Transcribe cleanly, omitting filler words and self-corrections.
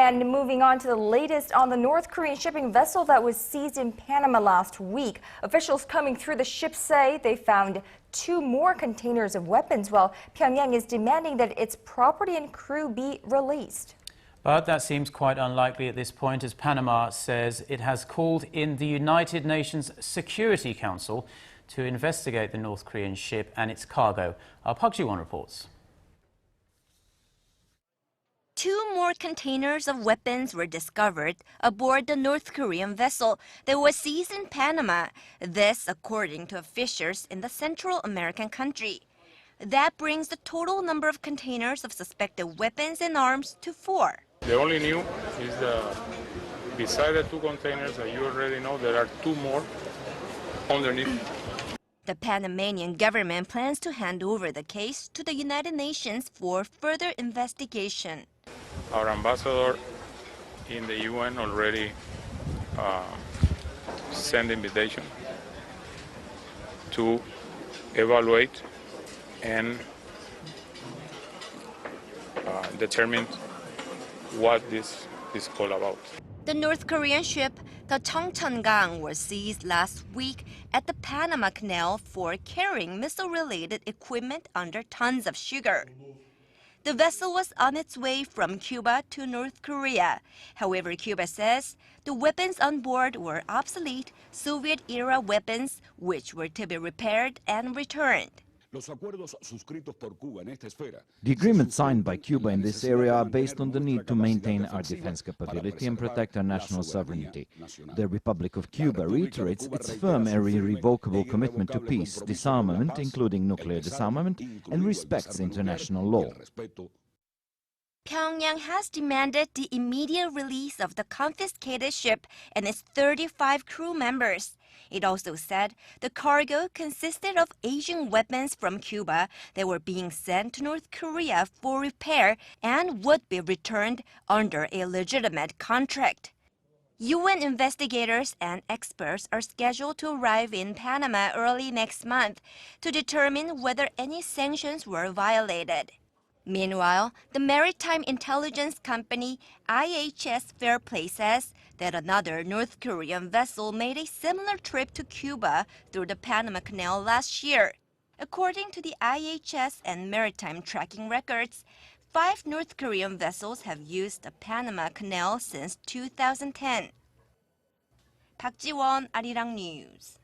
And moving on to the latest on the North Korean shipping vessel that was seized in Panama last week. Officials coming through the ship say they found 2 more containers of weapons, while Pyongyang is demanding that its property and crew be released. But that seems quite unlikely at this point, as Panama says it has called in the United Nations Security Council to investigate the North Korean ship and its cargo. Our Park Ji-won reports. 2 more containers of weapons were discovered aboard the North Korean vessel that was seized in Panama. This, according to officials in the Central American country. That brings the total number of containers of suspected weapons and arms to 4. The only new is beside the 2 containers that you already know, there are 2 more underneath. The Panamanian government plans to hand over the case to the United Nations for further investigation. Our ambassador in the UN already sent invitation to evaluate and determine what this is all about. The North Korean ship, the Cheongcheongang, was seized last week at the Panama Canal for carrying missile-related equipment under tons of sugar. The vessel was on its way from Cuba to North Korea. However, Cuba says the weapons on board were obsolete Soviet-era weapons which were to be repaired and returned. The agreements signed by Cuba in this area are based on the need to maintain our defense capability and protect our national sovereignty. The Republic of Cuba reiterates its firm and irrevocable commitment to peace, disarmament, including nuclear disarmament, and respects international law. Pyongyang has demanded the immediate release of the confiscated ship and its 35 crew members. It also said the cargo consisted of Asian weapons from Cuba that were being sent to North Korea for repair and would be returned under a legitimate contract. UN investigators and experts are scheduled to arrive in Panama early next month to determine whether any sanctions were violated. Meanwhile, the maritime intelligence company IHS Fairplay says that another North Korean vessel made a similar trip to Cuba through the Panama Canal last year. According to the IHS and maritime tracking records, 5 North Korean vessels have used the Panama Canal since 2010. Park Ji-won, Arirang News.